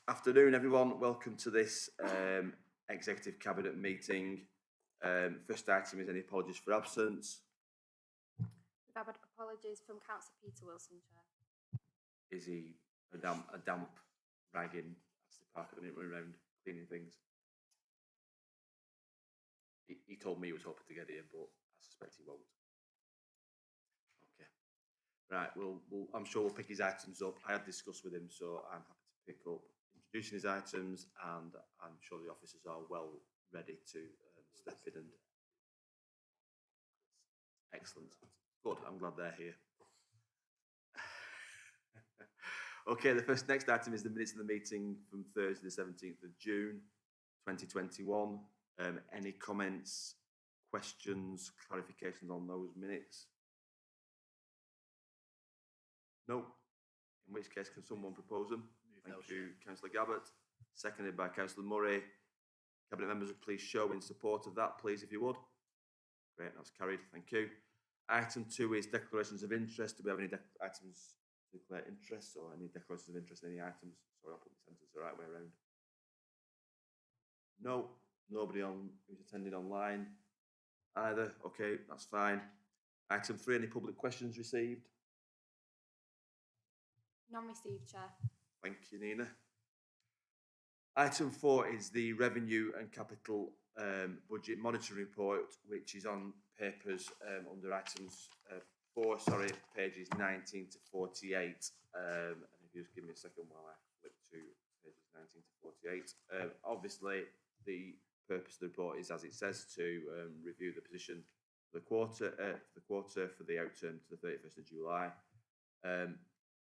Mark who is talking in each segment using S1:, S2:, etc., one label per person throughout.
S1: Afternoon, everyone. Welcome to this Executive Cabinet meeting. First item is any apologies for absence.
S2: We've had apologies from Councillor Peter Wilson, Chair.
S1: Is he a damp rag in Astley Park at the minute, running around cleaning things? He told me he was hoping to get here, but I suspect he won't. Okay. Right, I'm sure we'll pick his items up. I had discussed with him, so I'm happy to pick up introducing his items, and I'm sure the officers are well ready to step in and... Excellent. Good, I'm glad they're here. Okay, the next item is the minutes of the meeting from Thursday the 17th of June 2021. Any comments, questions, clarifications on those minutes? No? In which case, can someone propose them? Thank you, Councillor Gabbert. Seconded by Councillor Murray. Cabinet members, please show in support of that, please, if you would. Great, that's carried. Thank you. Item 2 is declarations of interest. Do we have any items to declare interest, or any declarations of interest in any items? Sorry, I'll put the sentence the right way around. No, nobody who's attending online either. Okay, that's fine. Item 3, any public questions received?
S2: None received, Chair.
S1: Thank you, Nina. Item 4 is the Revenue and Capital Budget Monitoring Report, which is on papers under items pages 19 to 48. And if you just give me a second while I flip to pages 19 to 48. Obviously, the purpose of the report is, as it says, to review the position for the quarter for the outturn to the 31st of July.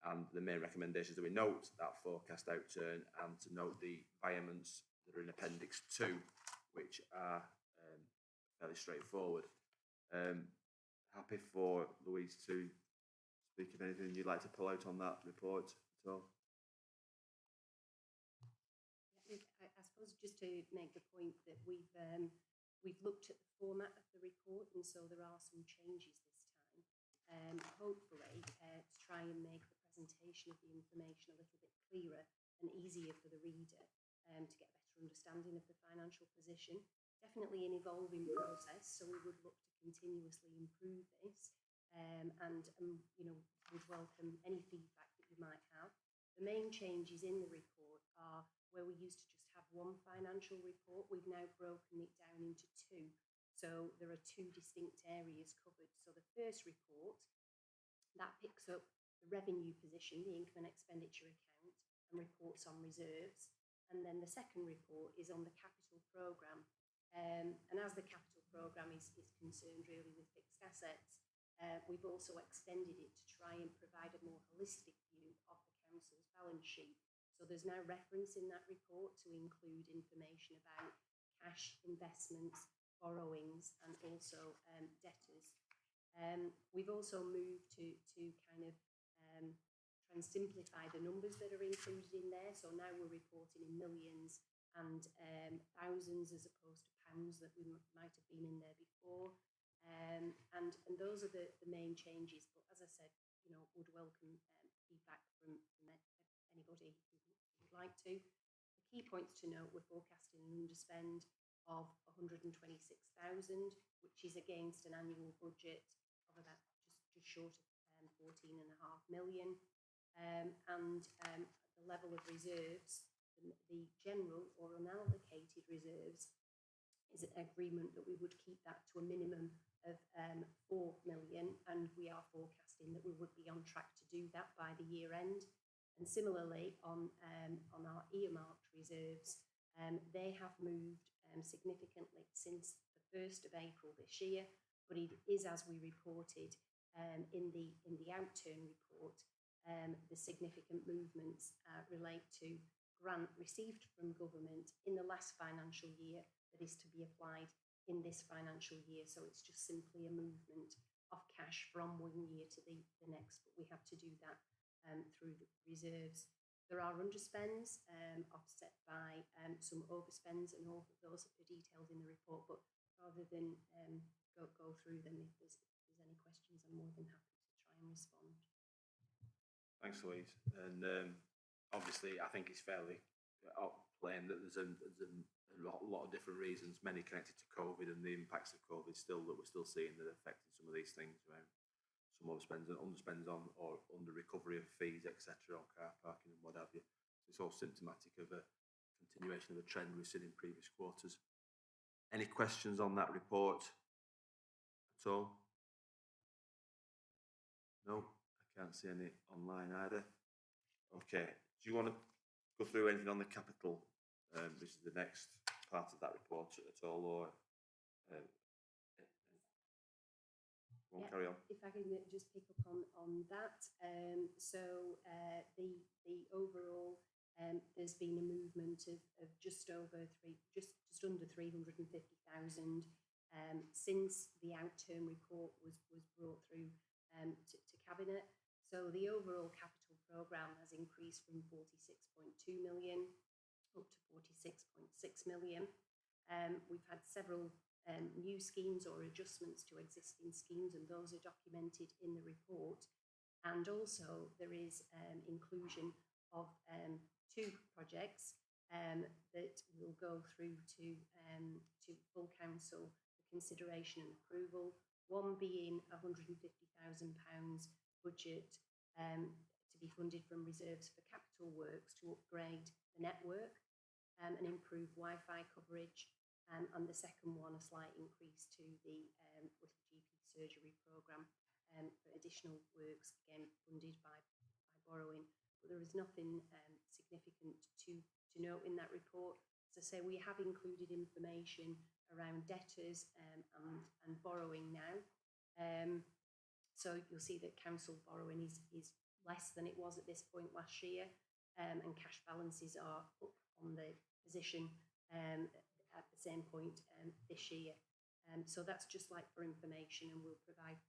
S1: And the main recommendations that we note that forecast outturn, and to note the environments that are in Appendix 2, which are fairly straightforward. Happy for Louise to speak of anything you'd like to pull out on that report at all.
S3: I suppose just to make the point that we've looked at the format of the report, and so there are some changes this time. Hopefully, to try and make the presentation of the information a little bit clearer and easier for the reader, to get a better understanding of the financial position. Definitely an evolving process, so we would look to continuously improve this, and would welcome any feedback that you might have. The main changes in the report are where we used to just have one financial report, we've now broken it down into two. So there are two distinct areas covered. So the first report, that picks up the revenue position, the income and expenditure account, and reports on reserves. And then the second report is on the capital programme. And as the capital programme is concerned really with fixed assets, we've also extended it to try and provide a more holistic view of the council's balance sheet. So there's now reference in that report to include information about cash, investments, borrowings, and also debtors. We've also moved to kind of try and simplify the numbers that are included in there. So now we're reporting in millions and thousands as opposed to pounds that we might have been in there before. And those are the main changes. But as I said, would welcome feedback from anybody who would like to. The key points to note: we're forecasting an underspend of 126,000, which is against an annual budget of about just short of 14.5 million. The level of reserves, the general or unallocated reserves, is an agreement that we would keep that to a minimum of 4 million, and we are forecasting that we would be on track to do that by the year end. And similarly on our earmarked reserves, they have moved significantly since the 1st of April this year, but it is, as we reported in the outturn report, the significant movements relate to grant received from government in the last financial year that is to be applied in this financial year. So it's just simply a movement of cash from one year to the next, but we have to do that through the reserves. There are underspends offset by some overspends, and all of those are detailed in the report. But rather than go through them, if there's any questions, I'm more than happy to try and respond.
S1: Thanks, Louise. And obviously, I think it's fairly outlaying that there's a lot of different reasons, many connected to COVID and the impacts of COVID still that we're still seeing that are affecting some of these things around some overspends and underspends on or under recovery of fees, etc., on car parking and what have you. So it's all symptomatic of a continuation of a trend we've seen in previous quarters. Any questions on that report at all? No, I can't see any online either. Okay, do you want to go through anything on the capital? This is the next part of that report at all, or we'll carry on.
S3: If I can just pick up on that. The overall, there's been a movement of just under 350,000 since the outturn report was brought through to cabinet. So the overall capital programme has increased from 46.2 million up to 46.6 million. We've had several new schemes or adjustments to existing schemes, and those are documented in the report. And also there is inclusion of two projects that will go through to full council for consideration and approval. One being £150,000 budget to be funded from reserves for capital works to upgrade the network and improve Wi-Fi coverage. And the second one, a slight increase to the Whittle GP surgery programme for additional works, again funded by borrowing. But there is nothing significant to note in that report. As I say, we have included information around debtors and borrowing now. So you'll see that council borrowing is less than it was at this point last year, and cash balances are up on the position at the same point this year. So that's just like for information, and we'll provide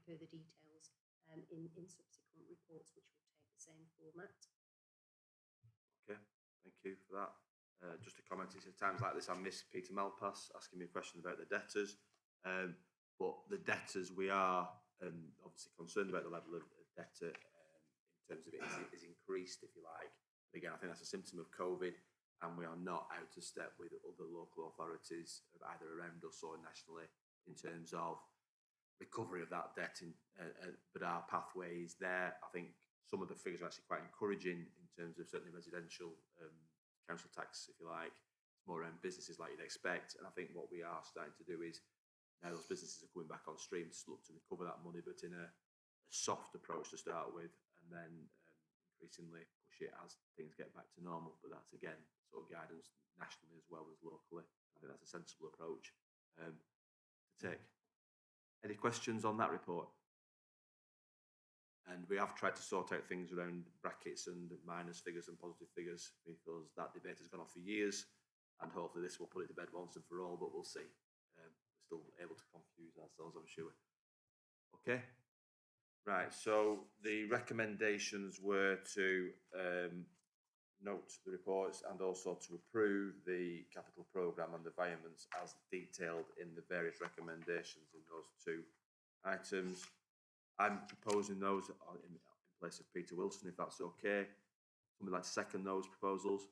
S3: further details in subsequent reports, which will take the same format.
S1: Okay, thank you for that. Just a comment, it's at times like this I miss Peter Malpass asking me a question about the debtors. But the debtors, we are obviously concerned about the level of debtor in terms of it is increased, if you like. But again, I think that's a symptom of COVID, and we are not out of step with other local authorities, either around us or nationally, in terms of recovery of that debt. But our pathway is there. I think some of the figures are actually quite encouraging in terms of certainly residential council tax, if you like. It's more around businesses like you'd expect. And I think what we are starting to do is, now those businesses are coming back on stream, to look to recover that money, but in a soft approach to start with, and then increasingly push it as things get back to normal. But that's, again, sort of guidance nationally as well as locally. I think that's a sensible approach to take. Any questions on that report? And we have tried to sort out things around brackets and minus figures and positive figures, because that debate has gone on for years, and hopefully this will put it to bed once and for all, but we'll see. We're still able to confuse ourselves, I'm sure. Okay. Right, so the recommendations were to note the reports and also to approve the capital programme and the environments as detailed in the various recommendations in those two items. I'm proposing those in place of Peter Wilson, if that's okay. Somebody like to second those proposals?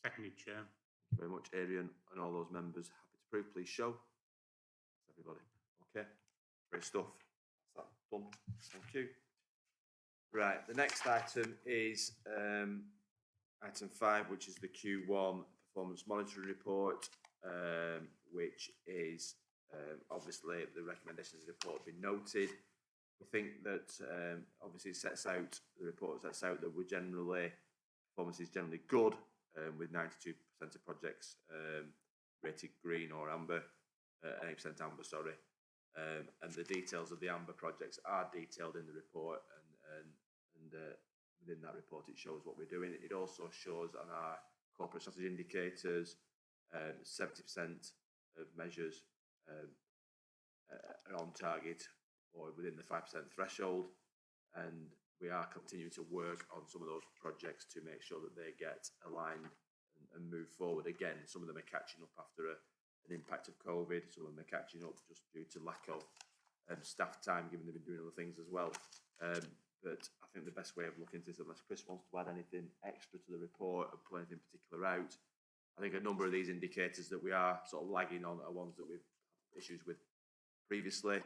S4: Seconded, Chair.
S1: Thank you very much, Adrian, and all those members happy to approve, please show. That's everybody. Okay, great stuff. That's that done. Thank you. Right, the next item is item 5, which is the Q1 performance monitoring report, which is obviously the recommendations of the report have been noted. We think that obviously the report sets out that performance is generally good, with 92% of projects rated green or amber, 8% amber, sorry. And the details of the amber projects are detailed in the report, and within that report it shows what we're doing. It also shows on our corporate strategy indicators 70% of measures are on target or within the 5% threshold, and we are continuing to work on some of those projects to make sure that they get aligned and move forward. Again, some of them are catching up after an impact of COVID, some of them are catching up just due to lack of staff time, given they've been doing other things as well. but I think the best way of looking at this, unless Chris wants to add anything extra to the report and pull anything particular out, I think a number of these indicators that we are sort of lagging on are ones that we've had issues with previously,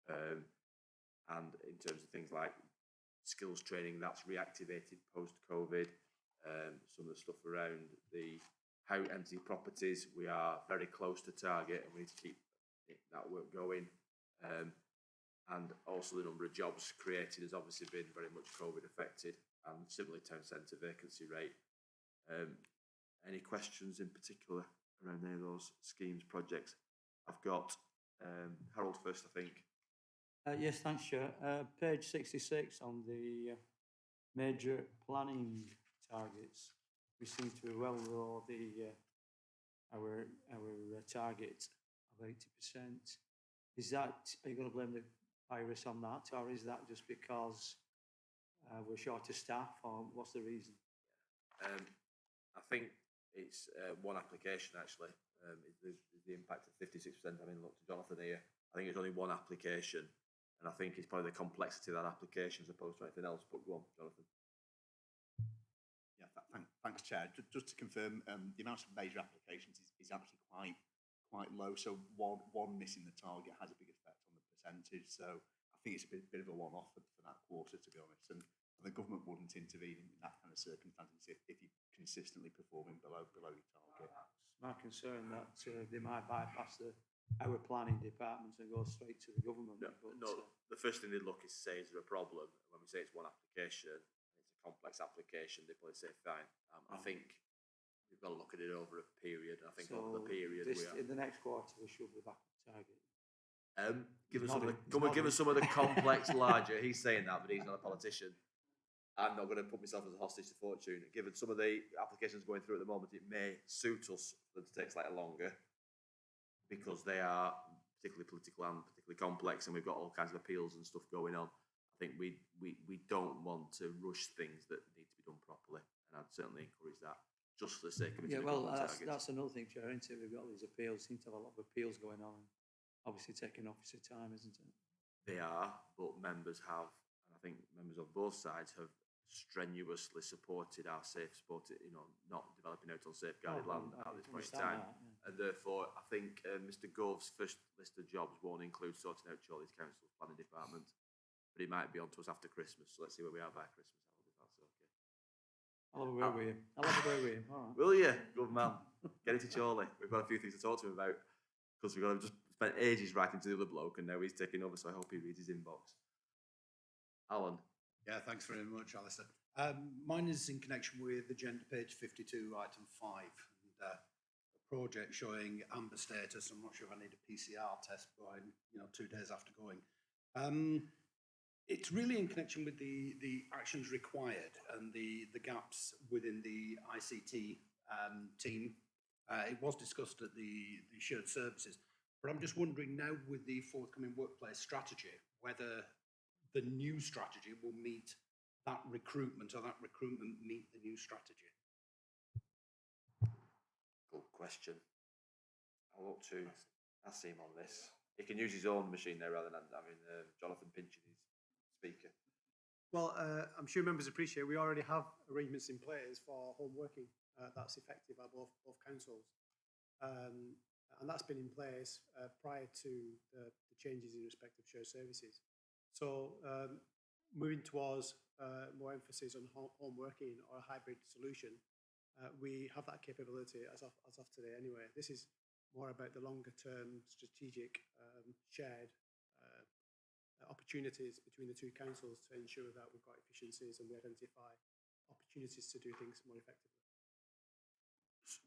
S1: and in terms of things like skills training, that's reactivated post-COVID. Some of the stuff around the how empty properties, we are very close to target, and we need to keep that work going. And also the number of jobs created has obviously been very much COVID affected, and similarly town centre vacancy rate. Any questions in particular around any of those schemes, projects? I've got Harold first, I think.
S4: Yes, thanks, Chair. Page 66 on the major planning targets, we seem to be well below the our target of 80%. Is that, are you going to blame the virus on that, or is that just because we're short of staff, or what's the reason?
S1: I think it's one application actually. The impact of 56%. I mean, look to Jonathan here. I think it's only one application, and I think it's probably the complexity of that application as opposed to anything else. But go on, Jonathan.
S5: Yeah, thanks, Chair. Just to confirm, the amount of major applications is actually quite low. So one missing the target has a big effect on the percentage. So I think it's a bit of a one-off for that quarter, to be honest. And the government wouldn't intervene in that kind of circumstances if you're consistently performing below your target.
S4: It's my concern that they might bypass our planning department and go straight to the government.
S1: No, the first thing they look is say, is there a problem? When we say it's one application, it's a complex application, they probably say fine. I think we've got to look at it over a period. I think
S4: so
S1: over the period
S4: in the next quarter we should be back on target.
S1: Given some of the complex larger, he's saying that, but he's not a politician. I'm not going to put myself as a hostage to fortune. Given some of the applications going through at the moment, it may suit us for them to take slightly longer because they are particularly political and particularly complex, and we've got all kinds of appeals and stuff going on. I think we don't want to rush things that need to be done properly, and I'd certainly encourage that just for the sake of it.
S4: Yeah, well, that's another thing, Chair, isn't it? We've got these appeals, seem to have a lot of appeals going on, and obviously taking officer time, isn't it?
S1: They are, but members have, and I think members on both sides have strenuously supported our not developing out on safeguarded land at this point in time. And therefore, I think Mr. Gove's first list of jobs won't include sorting out Chorley's Council's planning department, but it might be on to us after Christmas, so let's see where we are by Christmas, if that's okay.
S4: I'll have a word with you. I'll have a word with you. All right.
S1: Will you? Good man. Get it to Chorley. We've got a few things to talk to him about, because we've got to just spent ages writing to the other bloke, and now he's taking over, so I hope he reads his inbox. Alan.
S6: Yeah, thanks very much, Alistair. Mine is in connection with agenda page 52, item 5, and a project showing amber status. I'm not sure if I need a PCR test by 2 days after going. It's really in connection with the actions required and the gaps within the ICT team. It was discussed at the shared services, but I'm just wondering now with the forthcoming workplace strategy, whether the new strategy will meet that recruitment, or that recruitment meet the new strategy?
S1: Good question. I'll look to Asim on this. He can use his own machine there rather than having Jonathan pinching his speaker.
S7: Well, I'm sure members appreciate we already have arrangements in place for home working that's effective at both councils. And that's been in place prior to the changes in respect of shared services. So moving towards more emphasis on home working or a hybrid solution, we have that capability as of today anyway. This is more about the longer term strategic shared opportunities between the two councils to ensure that we've got efficiencies and we identify opportunities to do things more effectively.
S1: Just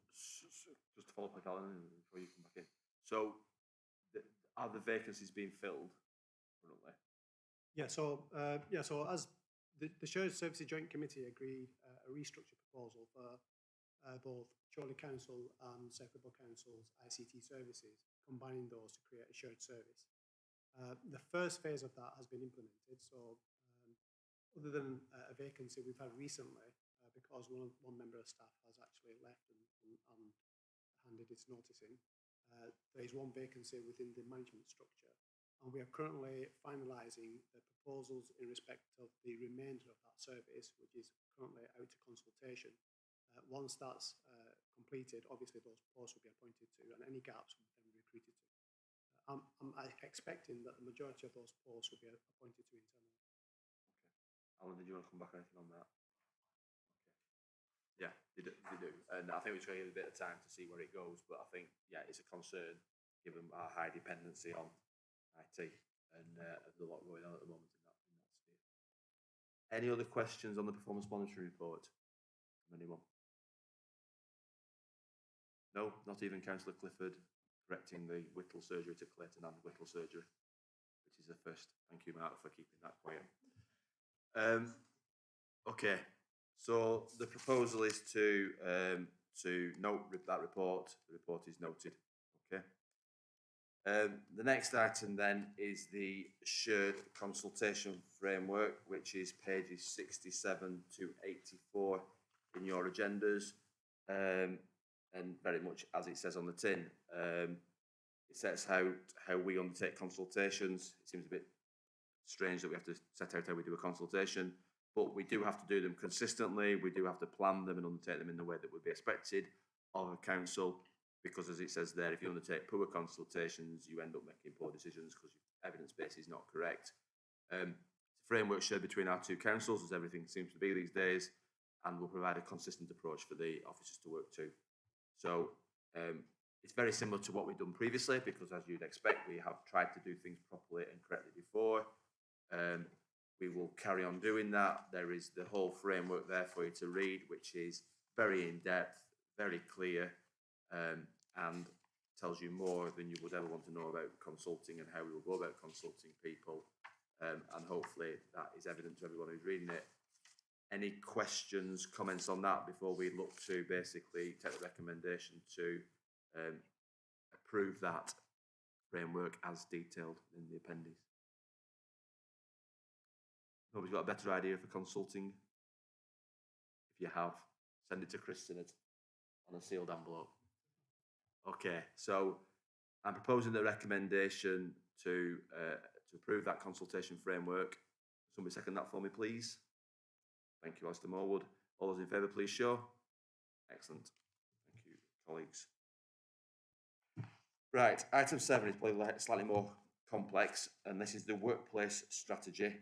S1: to follow up, Alan, before you come back in. So, are the vacancies being filled currently?
S7: Yeah. So as the Shared Services Joint Committee agreed a restructure proposal for both Chorley Council and Circleborough Council's ICT services, combining those to create a shared service. The first phase of that has been implemented. So, other than a vacancy we've had recently, because one member of staff has actually left and handed its notice in, there is one vacancy within the management structure, and we are currently finalising the proposals in respect of the remainder of that service, which is currently out to consultation. Once that's completed, obviously those posts will be appointed to, and any gaps will then be recruited to. I'm expecting that the majority of those posts will be appointed to internally.
S1: Alan, did you want to come back on anything on that? Okay. Yeah, they do. And I think we're going to give a bit of time to see where it goes, but I think, yeah, it's a concern given our high dependency on IT and the lot going on at the moment in that sphere. Any other questions on the performance monitoring report from anyone? No, not even Councillor Clifford correcting the Whittle surgery to Clayton and Whittle surgery, which is a first. Thank you, Mark, for keeping that quiet. Okay, so the proposal is to note that report. The report is noted. Okay. The next item then is the shared consultation framework, which is pages 67 to 84 in your agendas. And very much as it says on the tin, it sets out how we undertake consultations. It seems a bit strange that we have to set out how we do a consultation, but we do have to do them consistently. We do have to plan them and undertake them in the way that would be expected of a council, because as it says there, if you undertake poor consultations, you end up making poor decisions because your evidence base is not correct. The framework shared between our two councils, as everything seems to be these days, and will provide a consistent approach for the officers to work to. So it's very similar to what we've done previously, because as you'd expect, we have tried to do things properly and correctly before. We will carry on doing that. There is the whole framework there for you to read, which is very in-depth, very clear, and tells you more than you would ever want to know about consulting and how we will go about consulting people. And hopefully that is evident to everyone who's reading it. Any questions, comments on that before we look to basically take the recommendation to approve that framework as detailed in the appendix? Nobody's got a better idea for consulting? If you have, send it to Kristen on a sealed envelope. Okay, so I'm proposing the recommendation to approve that consultation framework. Somebody second that for me, please. Thank you, Alistair Morwood. All those in favour, please show. Excellent. Thank you, colleagues. Right, item 7 is probably slightly more complex, and this is the workplace strategy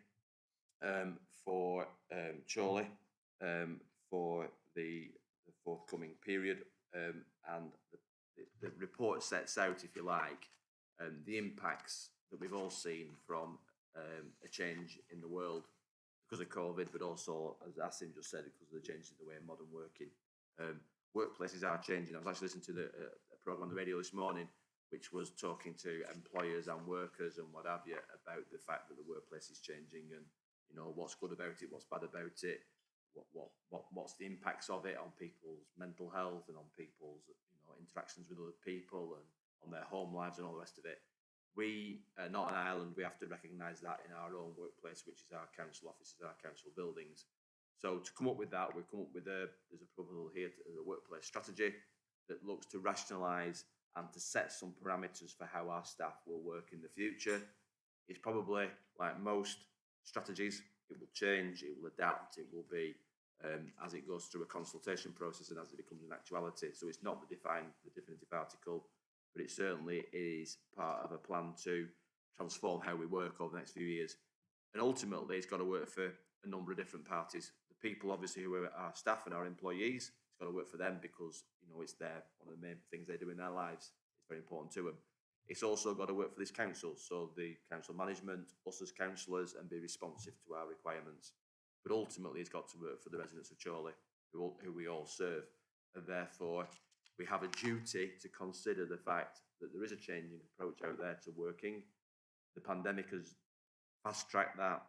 S1: for Chorley for the forthcoming period, and the report sets out, if you like, the impacts that we've all seen from a change in the world because of COVID, but also, as Asim just said, because of the changes in the way of modern working. Workplaces are changing. I was actually listening to a programme on the radio this morning, which was talking to employers and workers and what have you about the fact that the workplace is changing, and you know what's good about it, what's bad about it, what's the impacts of it on people's mental health and on people's interactions with other people and on their home lives and all the rest of it. We, Northern Ireland, we have to recognise that in our own workplace, which is our council offices, our council buildings. So to come up with that, we've come up with there's a proposal here, a workplace strategy that looks to rationalise and to set some parameters for how our staff will work in the future. It's probably, like most strategies, it will change, it will adapt, it will be as it goes through a consultation process and as it becomes an actuality. So it's not the definitive article, but it certainly is part of a plan to transform how we work over the next few years. And ultimately, it's got to work for a number of different parties. The people, obviously, who are our staff and our employees, it's got to work for them because, it's one of the main things they do in their lives. It's very important to them. It's also got to work for this council, so the council management, us as councillors, and be responsive to our requirements. But ultimately, it's got to work for the residents of Chorley, who we all serve. And therefore, we have a duty to consider the fact that there is a changing approach out there to working. The pandemic has fast-tracked that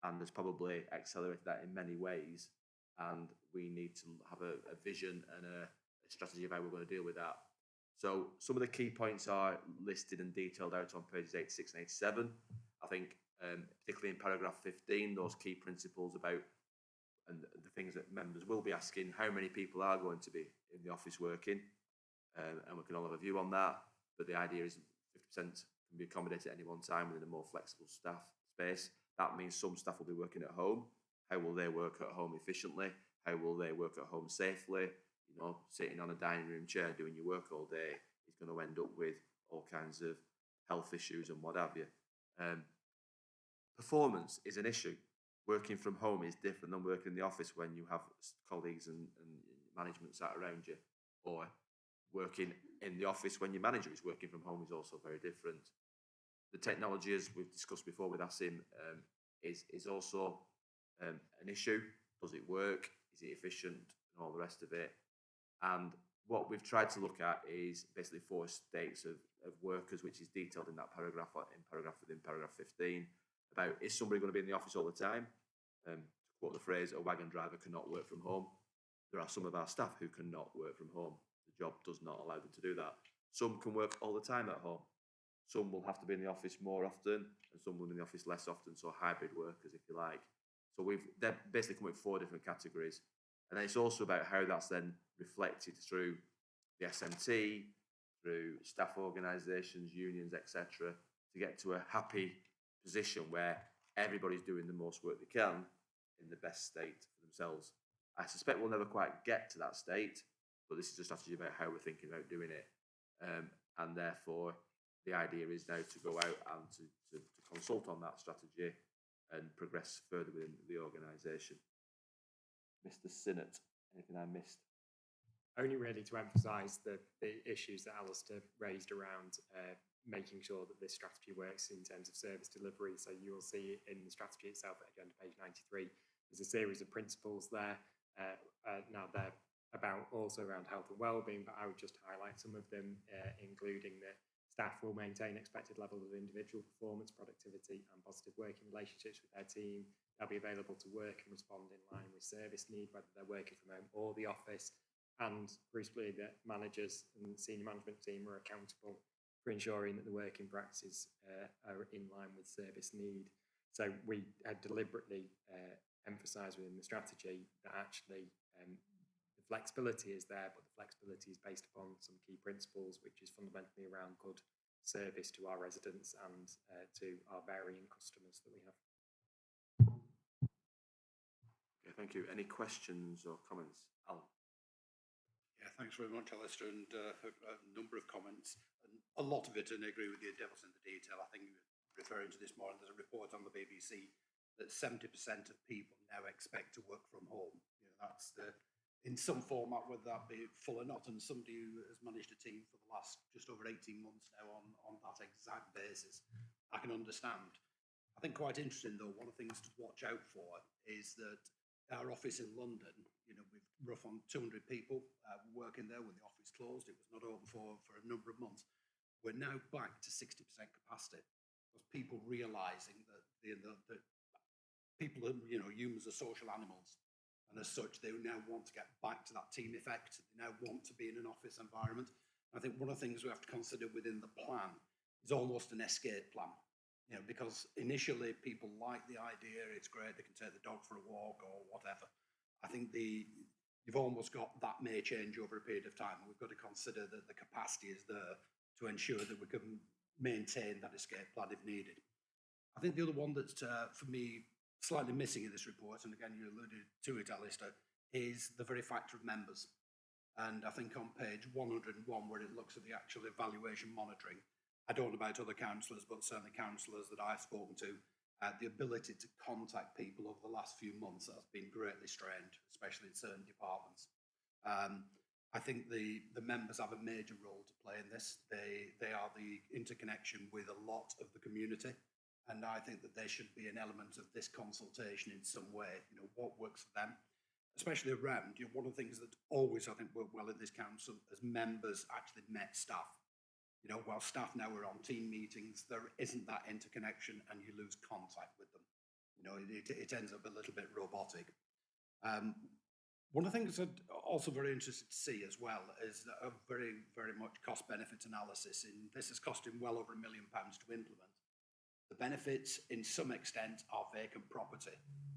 S1: and has probably accelerated that in many ways. And we need to have a vision and a strategy of how we're going to deal with that. So some of the key points are listed and detailed out on pages 86 and 87. I think particularly in paragraph 15, those key principles about and the things that members will be asking, how many people are going to be in the office working, and we can all have a view on that, but the idea is 50% can be accommodated at any one time within a more flexible staff space. That means some staff will be working at home. How will they work at home efficiently? How will they work at home safely? You know, sitting on a dining room chair doing your work all day is going to end up with all kinds of health issues and what have you. Performance is an issue. Working from home is different than working in the office when you have colleagues and management sat around you, or working in the office when your manager is working from home is also very different. The technology, as we've discussed before with Asim, is also an issue. Does it work? Is it efficient? And all the rest of it. And what we've tried to look at is basically 4 states of workers, which is detailed in that paragraph, within paragraph 15, about is somebody going to be in the office all the time? To quote the phrase, a wagon driver cannot work from home. There are some of our staff who cannot work from home. The job does not allow them to do that. Some can work all the time at home. Some will have to be in the office more often, and some will be in the office less often, so hybrid workers, if you like. So they're basically come with 4 different categories. And then it's also about how that's then reflected through the SMT, through staff organisations, unions, etc., to get to a happy position where everybody's doing the most work they can in the best state for themselves. I suspect we'll never quite get to that state, but this is a strategy about how we're thinking about doing it. And therefore, the idea is now to go out and to consult on that strategy and progress further within the organisation. Mr. Sinnott, anything I missed?
S8: Only really to emphasise the issues that Alistair raised around making sure that this strategy works in terms of service delivery. So you will see in the strategy itself at agenda page 93, there's a series of principles there. Now they're about also around health and wellbeing, but I would just highlight some of them, including that staff will maintain expected levels of individual performance, productivity and positive working relationships with their team. They'll be available to work and respond in line with service need, whether they're working from home or the office. And crucially, that managers and senior management team are accountable for ensuring that the working practices are in line with service need. So we had deliberately emphasised within the strategy that actually the flexibility is there, but the flexibility is based upon some key principles, which is fundamentally around good service to our residents and to our varying customers that we have.
S1: Okay, thank you. Any questions or comments? Alan?
S6: Yeah, thanks very much, Alistair, and a number of comments. And a lot of it, and I agree with you, devil's in the detail. I think referring to this morning, there's a report on the BBC that 70% of people now expect to work from home. You know, that's in some format, whether that be full or not, and somebody who has managed a team for the last just over 18 months now on that exact basis, I can understand. I think quite interesting though, one of the things to watch out for is that our office in London, you know, we've rough on 200 people working there when the office closed. It was not open for a number of months. We're now back to 60% capacity because people realising that that people are, you know, humans are social animals, and as such, they now want to get back to that team effect. They now want to be in an office environment. I think one of the things we have to consider within the plan is almost an escape plan. You know, because initially people like the idea, it's great, they can take the dog for a walk or whatever. I think you've almost got that may change over a period of time. We've got to consider that the capacity is there to ensure that we can maintain that escape plan if needed. I think the other one that's, for me, slightly missing in this report, and again, you alluded to it, Alistair, is the very factor of members. And I think on page 101, where it looks at the actual evaluation monitoring, I don't know about other councillors, but certainly councillors that I've spoken to, the ability to contact people over the last few months has been greatly strained, especially in certain departments. I think the members have a major role to play in this. They are the interconnection with a lot of the community, and I think that there should be an element of this consultation in some way. You know, what works for them, especially around, you know, one of the things that always I think worked well in this council as members actually met staff. You know, while staff now are on team meetings, there isn't that interconnection and you lose contact with them. You know, it ends up a little bit robotic. One of the things I'm also very interested to see as well is a very, very much cost-benefit analysis. This is costing well over £1 million to implement. The benefits, in some extent, are vacant property.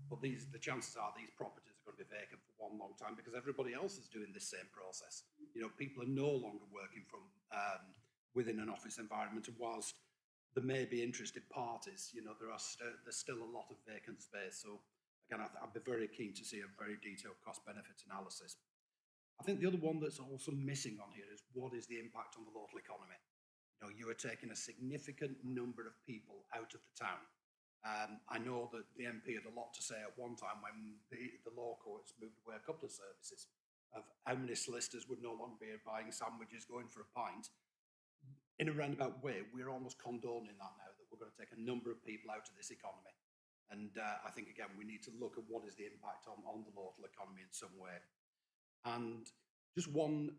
S6: But the chances are these properties are going to be vacant for one long time because everybody else is doing this same process. You know, people are no longer working from within an office environment, and whilst there may be interested parties. You know, there's still a lot of vacant space. So again, I'd be very keen to see a very detailed cost-benefit analysis. I think the other one that's also missing on here is what is the impact on the local economy? You know, you are taking a significant number of people out of the town. I know that the MP had a lot to say at one time when the law courts moved away a couple of services of how many solicitors would no longer be buying sandwiches, going for a pint. In a roundabout way, we're almost condoning that now, that we're going to take a number of people out of this economy. And I think, again, we need to look at what is the impact on the local economy in some way. And just one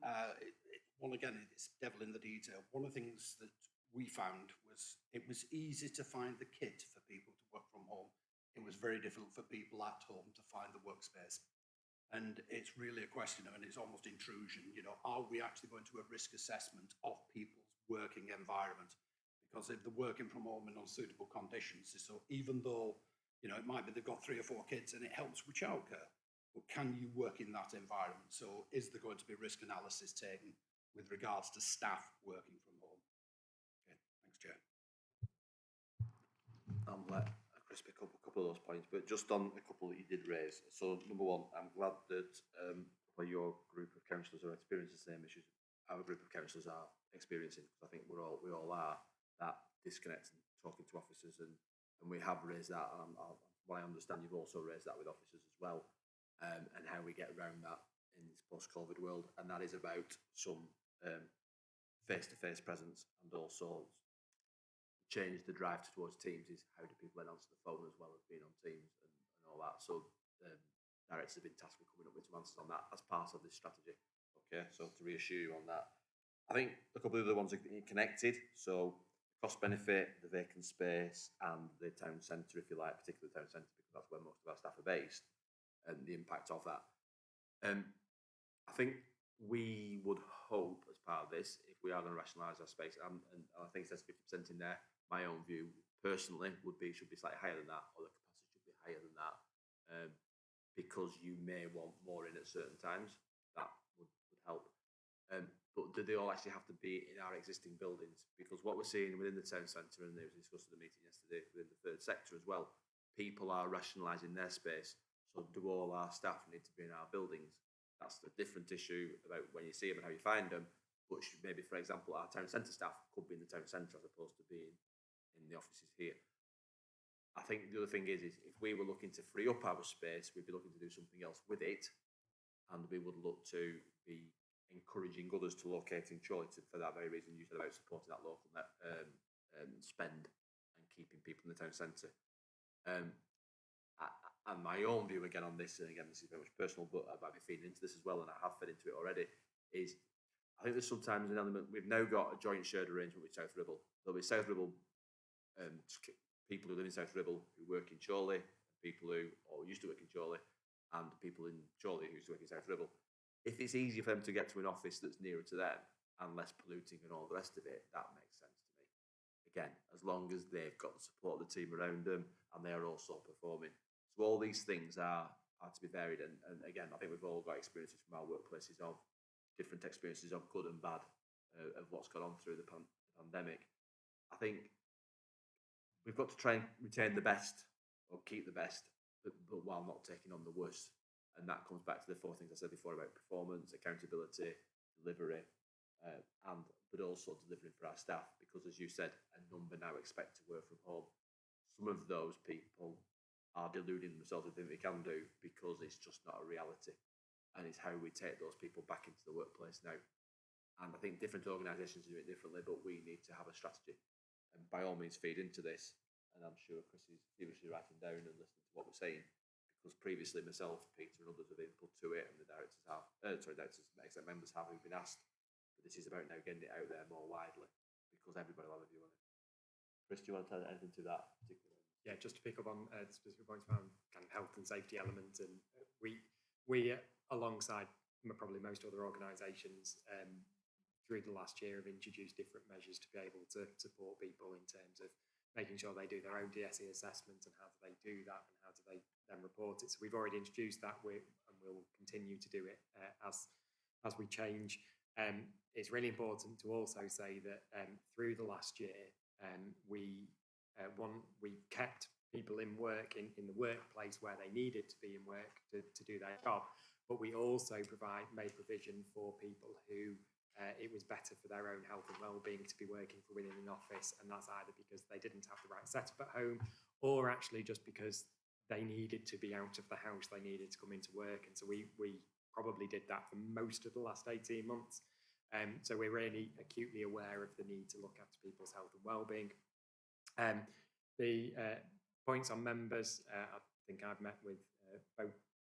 S6: again, it's devil in the detail. One of the things that we found was it was easy to find the kit for people to work from home. It was very difficult for people at home to find the workspace. And it's really a question of, and it's almost intrusion, you know, are we actually going to do a risk assessment of people's working environment? Because if they're working from home in unsuitable conditions, so even though, you know, it might be they've got 3 or 4 kids and it helps with childcare, but can you work in that environment? So is there going to be risk analysis taken with regards to staff working from home? Okay, thanks, Chair.
S1: I'll let Chris pick up a couple of those points, but just on a couple that you did raise. So number one, I'm glad that your group of councillors are experiencing the same issues our group of councillors are experiencing, because I think we all are, that disconnect and talking to officers, and we have raised that. What I understand, you've also raised that with officers as well, and how we get around that in this post-COVID world, and that is about some face-to-face presence, and also change the drive towards Teams is how do people then answer the phone as well as being on Teams and all that. So directors have been tasked with coming up with some answers on that as part of this strategy. Okay, so to reassure you on that, I think a couple of the other ones are connected. So cost benefit, the vacant space, and the town centre, if you like, particularly the town centre, because that's where most of our staff are based, and the impact of that. I think we would hope, as part of this, if we are going to rationalise our space, and I think it says 50% in there, my own view personally should be slightly higher than that, or the capacity should be higher than that, because you may want more in at certain times. That would help. But do they all actually have to be in our existing buildings? Because what we're seeing within the town centre, and it was discussed at the meeting yesterday within the third sector as well, people are rationalising their space. So do all our staff need to be in our buildings? That's a different issue about when you see them and how you find them. But maybe, for example, our town centre staff could be in the town centre as opposed to being in the offices here. I think the other thing is if we were looking to free up our space, we'd be looking to do something else with it, and we would look to be encouraging others to locate in Chorley for that very reason you said about supporting that local spend and keeping people in the town centre. And my own view again on this, and again this is very much personal, but I might be feeding into this as well, and I have fed into it already, is I think there's sometimes an element, we've now got a joint shared arrangement with South Ribble. There'll be South Ribble people who live in South Ribble who work in Chorley, people who used to work in Chorley, and people in Chorley who used to work in South Ribble. If it's easier for them to get to an office that's nearer to them and less polluting and all the rest of it, that makes sense to me. Again, as long as they've got the support of the team around them and they are also performing. So all these things are to be varied. And again, I think we've all got experiences from our workplaces of different experiences of good and bad of what's gone on through the pandemic. I think we've got to try and retain the best or keep the best, but while not taking on the worst. And that comes back to the 4 things I said before about performance, accountability, delivery, but also delivering for our staff. Because as you said, a number now expect to work from home. Some of those people are deluding themselves with think they can do because it's just not a reality. And it's how we take those people back into the workplace now. And I think different organisations do it differently, but we need to have a strategy. And by all means feed into this. And I'm sure Chris is seriously writing down and listening to what we're saying. Because previously myself, Peter and others have input to it, and the directors have, exec members have, who've been asked. But this is about now getting it out there more widely, because everybody will have a view on it. Chris, do you want to tell anything to that particular?
S8: Yeah, just to pick up on specific points around kind of health and safety element, and we alongside probably most other organisations through the last year have introduced different measures to be able to support people in terms of making sure they do their own DSE assessment and how do they do that and how do they then report it. So we've already introduced that and we'll continue to do it as we change. It's really important to also say that through the last year, we kept people in work in the workplace where they needed to be in work to do their job, but we also made provision for people who it was better for their own health and well-being to be working from within an office, and that's either because they didn't have the right setup at home, or actually just because they needed to be out of the house, they needed to come into work. And so we probably did that for most of the last 18 months. So we're really acutely aware of the need to look after people's health and well-being. The points on members, I think I've met with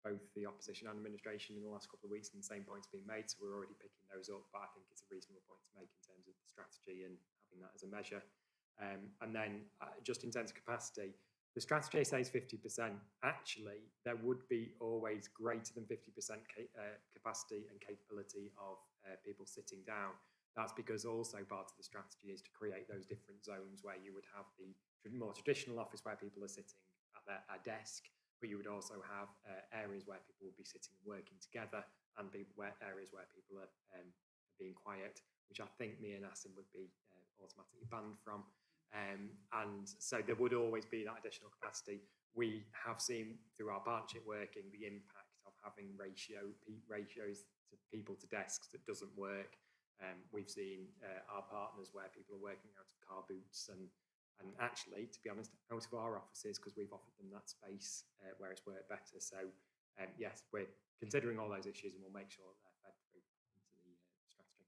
S8: both the opposition and administration in the last couple of weeks, and the same points being made, so we're already picking those up, but I think it's a reasonable point to make in terms of the strategy and having that as a measure. And then just in terms of capacity, the strategy says 50%. Actually, there would be always greater than 50% capacity and capability of people sitting down. That's because also part of the strategy is to create those different zones where you would have the more traditional office where people are sitting at a desk, but you would also have areas where people would be sitting and working together, and areas where people are being quiet, which I think me and Asim would be automatically banned from. And so there would always be that additional capacity. We have seen through our partnership working the impact of having ratios to people to desks that doesn't work. We've seen our partners where people are working out of car boots and actually, to be honest, out of our offices, because we've offered them that space where it's worked better. So yes, we're considering all those issues, and we'll make sure that they're fed through into the strategy.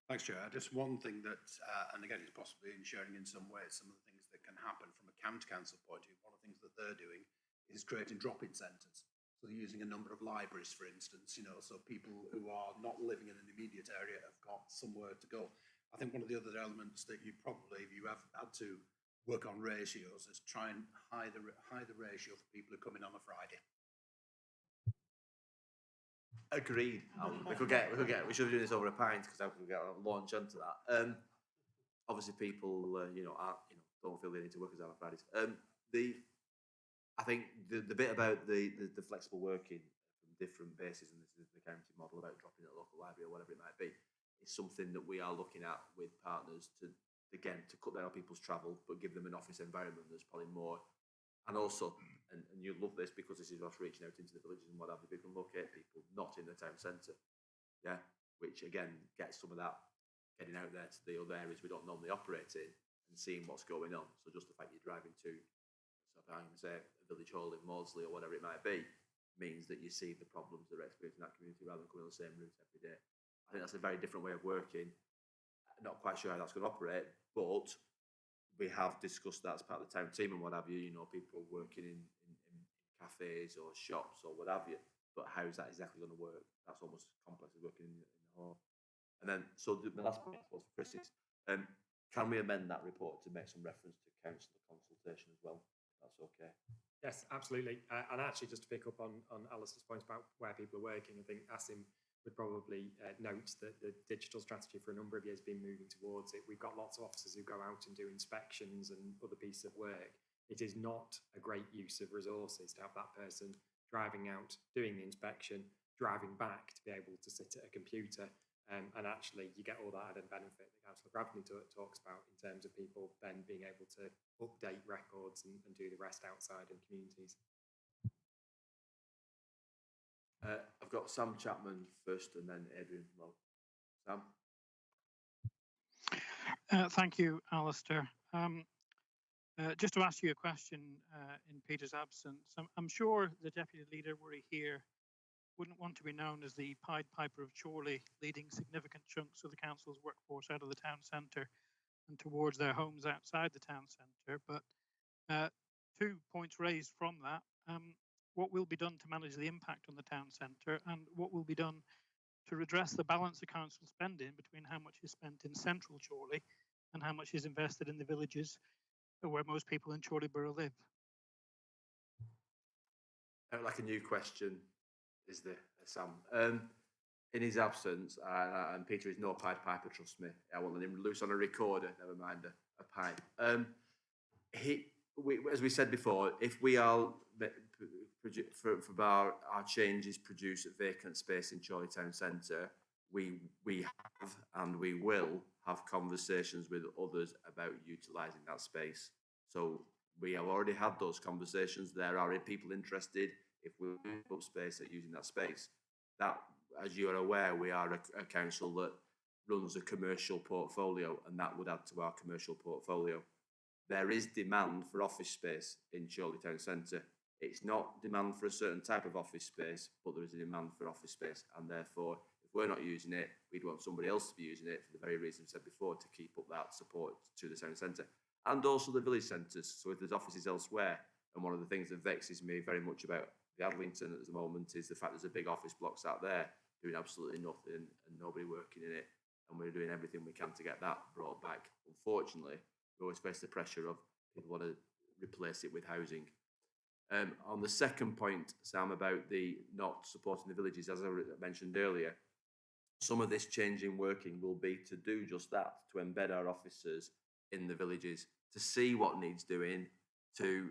S6: Thanks, Chair. Just one thing that, and again, it's possibly ensuring in some ways some of the things that can happen from a county council point of view. One of the things that they're doing is creating drop-in centres. So they're using a number of libraries, for instance, so people who are not living in an immediate area have got somewhere to go. I think one of the other elements that you probably, if you have had to work on ratios, is try and high the ratio for people who come in on a Friday.
S1: Agreed. We should be doing this over a pint, because I could get a launch onto that. Obviously, people, don't feel they need to work as hard on Fridays. I think the bit about the flexible working from different bases, and this is the county model about dropping at a local library or whatever it might be, is something that we are looking at with partners to cut down on people's travel, but give them an office environment that's probably more. And also, and you love this because this is us reaching out into the villages and what have you, we can locate people not in the town centre, yeah, which again gets some of that getting out there to the other areas we don't normally operate in and seeing what's going on. So just the fact you're driving to, I'm going to say, a village hall in Maudsley or whatever it might be, means that you see the problems that are experienced in that community rather than coming on the same route every day. I think that's a very different way of working. Not quite sure how that's going to operate, but we have discussed that as part of the town team and what have you, people working in cafes or shops or what have you, but how is that exactly going to work? That's almost as complex as working in the hall. And then, so the last point was for Chris is, can we amend that report to make some reference to council consultation as well? That's okay.
S8: Yes, absolutely. And actually, just to pick up on Alistair's points about where people are working, I think Asim would probably note that the digital strategy for a number of years has been moving towards it. We've got lots of officers who go out and do inspections and other pieces of work. It is not a great use of resources to have that person driving out, doing the inspection, driving back to be able to sit at a computer. And actually, you get all that added benefit that Councillor Bradley talks about in terms of people then being able to update records and do the rest outside in communities.
S1: I've got Sam Chapman first and then Adrian Lowe. Sam?
S9: Thank you, Alistair. Just to ask you a question in Peter's absence, I'm sure the Deputy Leader, were he here, wouldn't want to be known as the Pied Piper of Chorley, leading significant chunks of the council's workforce out of the town centre and towards their homes outside the town centre. But 2 points raised from that. What will be done to manage the impact on the town centre, and what will be done to redress the balance of council spending between how much is spent in central Chorley and how much is invested in the villages where most people in Chorley Borough live?
S1: Like a new question, is there, Sam? In his absence, and Peter is no Pied Piper, trust me. I won't let him loose on a recorder, never mind a pipe. As we said before, if we are for our changes produce a vacant space in Chorley Town Centre, we have and we will have conversations with others about utilising that space. So we have already had those conversations. There are people interested if we up space at using that space. That, as you are aware, we are a council that runs a commercial portfolio, and that would add to our commercial portfolio. There is demand for office space in Chorley Town Centre. It's not demand for a certain type of office space, but there is a demand for office space, and therefore, if we're not using it, we'd want somebody else to be using it for the very reason I said before, to keep up that support to the town centre, and also the village centres. So if there's offices elsewhere, and one of the things that vexes me very much about the Adlington at the moment is the fact there's a big office blocks out there doing absolutely nothing and nobody working in it, and we're doing everything we can to get that brought back. Unfortunately, we always face the pressure of people want to replace it with housing. On the second point, Sam, about the not supporting the villages, as I mentioned earlier, some of this change in working will be to do just that, to embed our officers in the villages, to see what needs doing, to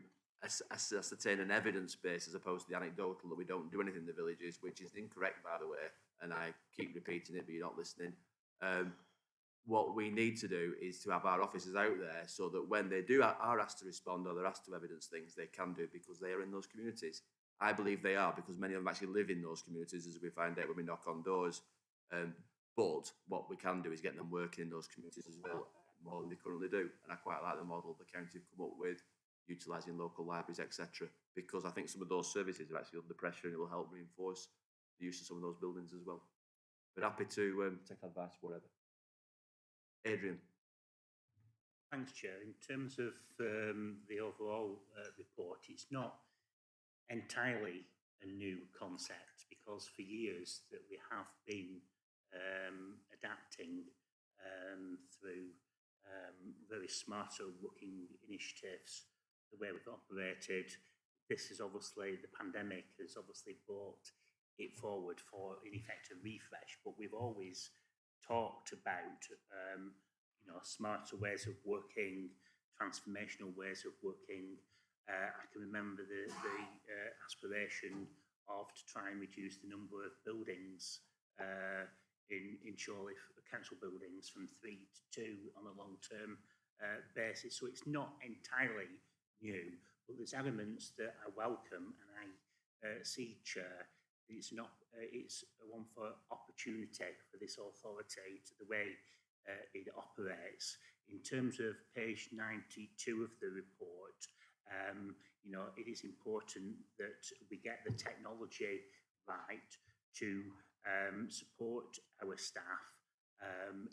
S1: ascertain an evidence base as opposed to the anecdotal that we don't do anything in the villages, which is incorrect, by the way, and I keep repeating it, but you're not listening. What we need to do is to have our officers out there so that when they are asked to respond or they're asked to evidence things, they can do because they are in those communities. I believe they are because many of them actually live in those communities, as we find out when we knock on doors. But what we can do is get them working in those communities as well, more than they currently do. And I quite like the model the county have come up with, utilising local libraries, etc. Because I think some of those services are actually under pressure, and it will help reinforce the use of some of those buildings as well. But happy to take advice, whatever. Adrian.
S10: Thanks, Chair. In terms of the overall report, it's not entirely a new concept because for years that we have been adapting through very smarter looking initiatives, the way we've operated. This is obviously, the pandemic has obviously brought it forward for, in effect, a refresh, but we've always talked about, smarter ways of working, transformational ways of working. I can remember the aspiration of to try and reduce the number of buildings in Chorley, council buildings, from 3 to 2 on a long-term basis. So it's not entirely new, but there's elements that I welcome, and I see, Chair, it's one for opportunity for this authority to the way it operates. In terms of page 92 of the report, it is important that we get the technology right to support our staff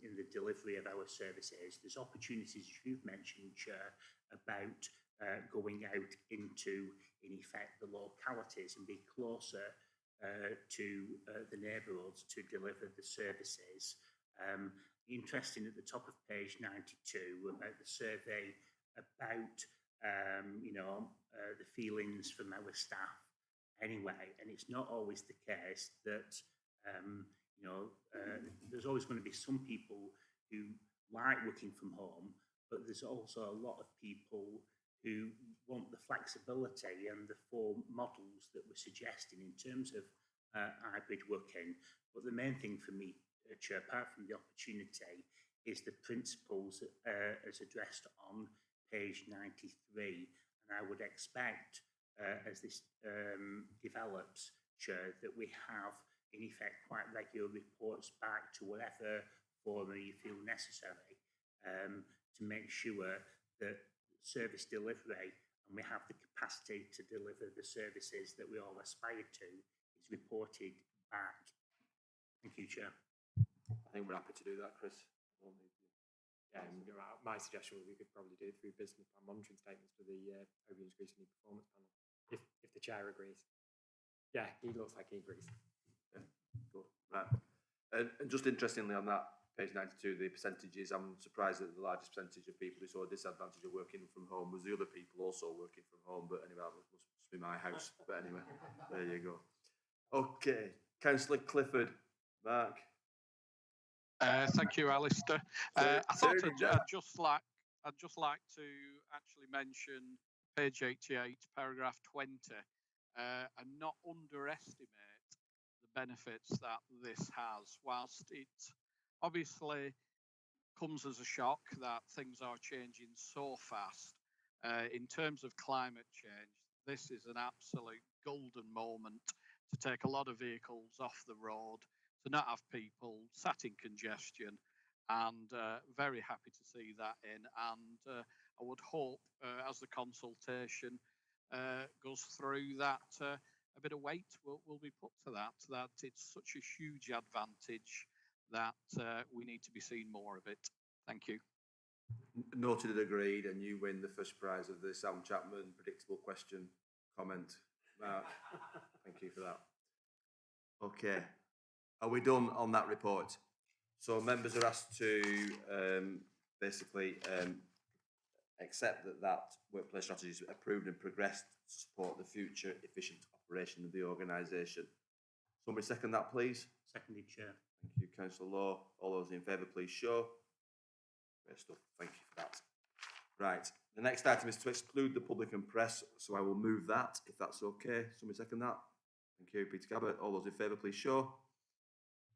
S10: in the delivery of our services. There's opportunities you've mentioned, Chair, about going out into, in effect, the localities and be closer to the neighbourhoods to deliver the services. Interesting at the top of page 92 about the survey about the feelings from our staff anyway, and it's not always the case that there's always going to be some people who like working from home, but there's also a lot of people who want the flexibility and the 4 models that we're suggesting in terms of hybrid working. But the main thing for me, Chair, apart from the opportunity, is the principles as addressed on page 93. And I would expect, as this develops, Chair, that we have, in effect, quite regular reports back to whatever forum you feel necessary to make sure that service delivery, and we have the capacity to deliver the services that we all aspire to, is reported back. Thank you, Chair.
S1: I think we're happy to do that, Chris.
S8: Yeah, my suggestion would we could probably do it through business plan monitoring statements for the Overview Increasing New Performance Panel, if the chair agrees. Yeah, he looks like he agrees.
S1: Yeah, good. Right. And just interestingly on that, page 92, the percentages, I'm surprised that the largest percentage of people who saw a disadvantage of working from home was the other people also working from home, but anyway, that must be my house. But anyway, there you go. Okay, Councillor Clifford. Mark.
S9: Thank you, Alistair. I thought I'd just like to actually mention page 88, paragraph 20, and not underestimate the benefits that this has. Whilst it obviously comes as a shock that things are changing so fast. In terms of climate change, this is an absolute golden moment to take a lot of vehicles off the road, to not have people sat in congestion, and very happy to see that in. And I would hope, as the consultation goes through, that a bit of weight will be put to that it's such a huge advantage that we need to be seeing more of it. Thank you.
S1: Noted and agreed, and you win the first prize of the Sam Chapman predictable question comment. Mark, thank you for that. Okay, are we done on that report? So members are asked to basically accept that workplace strategy is approved and progressed to support the future efficient operation of the organisation. Somebody second that, please.
S10: Seconded, Chair.
S1: Thank you, Councillor Law. All those in favour, please show. Great stuff. Thank you for that. Right. The next item is to exclude the public and press, so I will move that, if that's okay. Somebody second that. Thank you, Peter Cabot. All those in favour, please show.